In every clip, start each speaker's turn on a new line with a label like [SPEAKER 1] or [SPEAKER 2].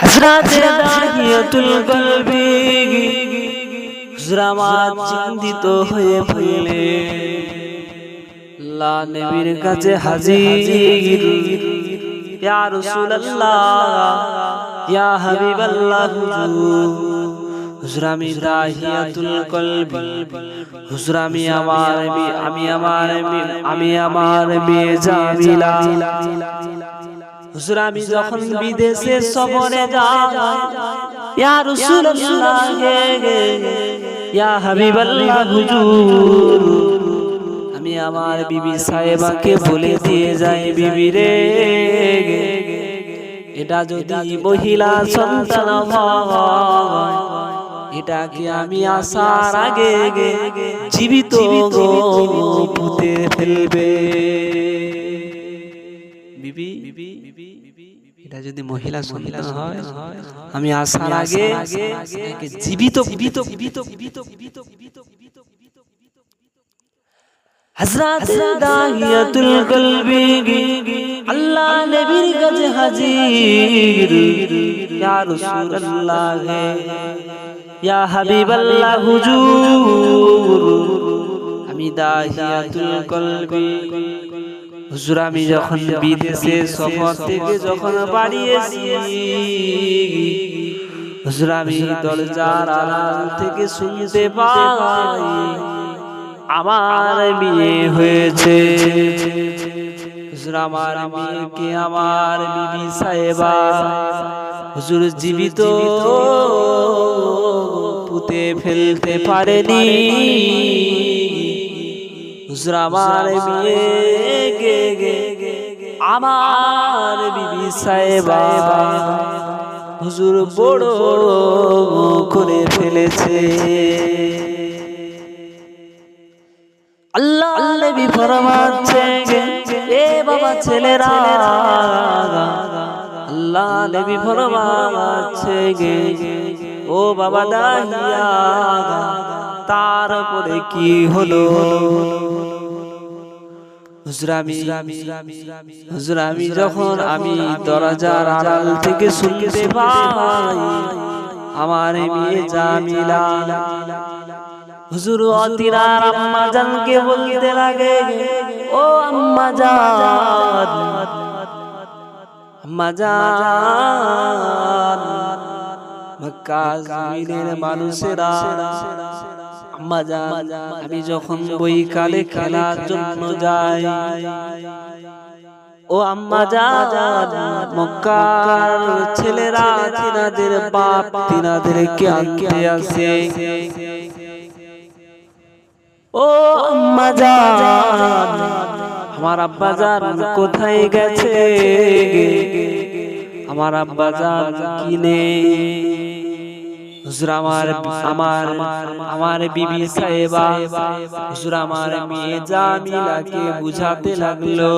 [SPEAKER 1] হযরতে দাহিয়াতুল কলবি হুজুর আমার চিন্তিত হয়ে পড়লেন। আল্লাহ নবীর কাছে হাজির, ইয়া রাসূলুল্লাহ, ইয়া হাবিবাল্লাহ, হুজুর আমি দাহিয়াতুল কলবি, হুজুর আমি আমার মেয়ে জামিলা, হুজুর আমি যখন বিদেশে সফরে যাই, ইয়া রাসূলুল্লাহ, ইয়া হাবিবাল্লাহ হুজুর, আমি আমার বিবি সাহেবাকে বলে দিয়ে যাই, বিবি রে, এটা যদি মহিলা সন্তান হয়, এটাকে আমি আসার আগে জীবিত পুঁতে ফেলবে। বিবি, এটা যদি মহিলা সন্তান হয়, আমি আসার আগে জীবিত। হযরত দাহিয়াতুল কলবি আল্লাহ নবীর কাছে হাজির, ইয়া রাসূলুল্লাহ, ইয়া হাবিবাল্লাহ হুজুর, আমি দাহিয়াতুল কলবি, হুজুর আমি যখন বিদেশে সফর থেকে যখন বাড়ি এসেছি, হুজুর আমি দরজার আড়াল থেকে শুনতে পাই আমার বিয়ে হয়েছে। হুজুর আমার মেয়েকে আমার বিবি সাহেবা হুজুর জীবিত পুঁতে ফেলতে পারেনি। হুজুর আমার মেয়েকে আমার বিবি সাহেবা হুজুর বড় করে ফেলেছে। আল্লাহ নবী ফরমাচ্ছে, এ বাবা ছেলেরা, আল্লাহ নবী ফরমাচ্ছে, ও বাবা দাহিয়া, তারপরে কি হলো? হুজুর আমি যখন আমি দরজার আড়াল থেকে শুনতে পাই আমার মেয়ে জামিলা হুজুর অতিরার আম্মা জানকে বলতে লাগে, ও আম্মা জান, আম্মা জান, মক্কা জমিনের মানুষেরা, আম্মা জান, আমি যখন বৈকালে খেলার জন্য যাই, ও আম্মা জান, মক্কার ছেলেরা তিনাদের বাপ তিনাদেরকে আনতে আসে, ও আম্মা জান, আমার আব্বা জান কোথায় গেছে? আমার আব্বা জান কিনে হুজুর আমার বিবি সাহেবা হুজুর আমার মেয়ে জামিলাকে বুঝাতে লাগলো,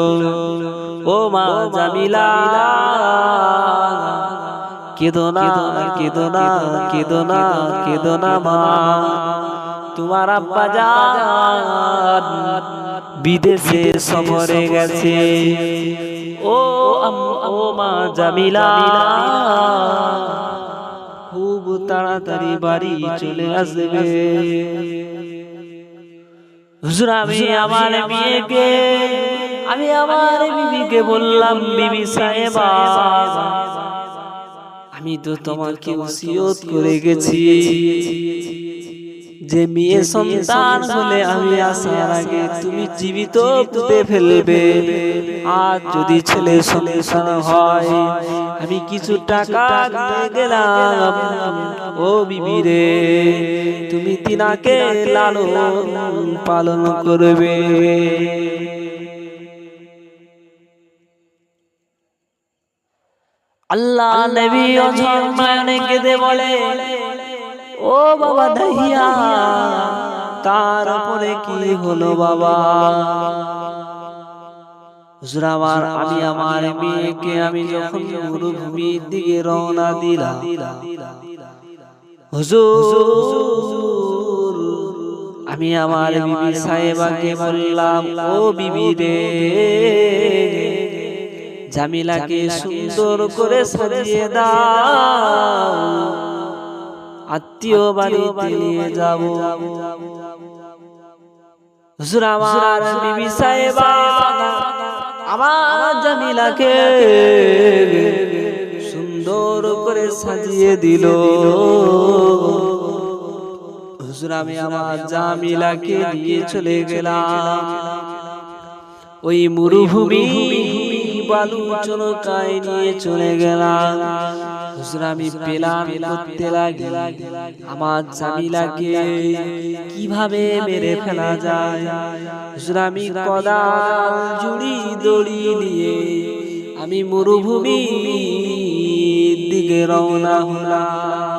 [SPEAKER 1] ও মা জামিলা, কেঁদো না, কেঁদো না, কেঁদো না, কেঁদো না মা, তোমার আব্বা জান বিদেশে সফরে গেছে, ও মা জামিলা, খুব তাড়াতাড়ি বাড়ি চলে আসবে। হুজুর আমি আমার বিবিকে বললাম, বিবি সাহেবা, আমি তো তোমাকে ওসিয়ত করে গেছি যে মেয়ে সন্তান হলে আমি আসার আগে তুমি জীবিত পুঁতে ফেলবে, আর যদি ছেলে সন্তান হয় আমি কিছু টাকা দিয়ে গেলাম, ও বিবি রে, তুমি তিনাকে লালন পালন করবে। আল্লাহ নবী অঝর নয়নে কেঁদে বলে, ও বাবা দাহিয়া, তারপরে কি হলো বাবা? হুজুর আমি আমার মেয়েকে আমি যখন মরুভূমির দিকে রওনা দিলাম, হুজুর আমি আমার বিবি সাহেবাকে বললাম, ও বিবি রে, জামিলাকে সুন্দর করে সাজিয়ে দাও, আত্মীয় বাড়িতে নিয়ে যাব। হুজুর আমার বিবি সাহেবা আমার জামিলাকে সুন্দর করে সাজিয়ে দিল। হুজুর আমি আমার জামিলাকে নিয়ে চলে গেলাম ওই মরুভূমি বালু চরকায় নিয়ে চলে গেলাম। হুজুর আমি প্ল্যান করতে লাগলাম আমার জামিলাকে কিভাবে মেরে ফেলা যায়। হুজুর আমি কোদাল জুড়ি দড়ি নিয়ে আমি মরুভূমির দিকে রওনা হলাম।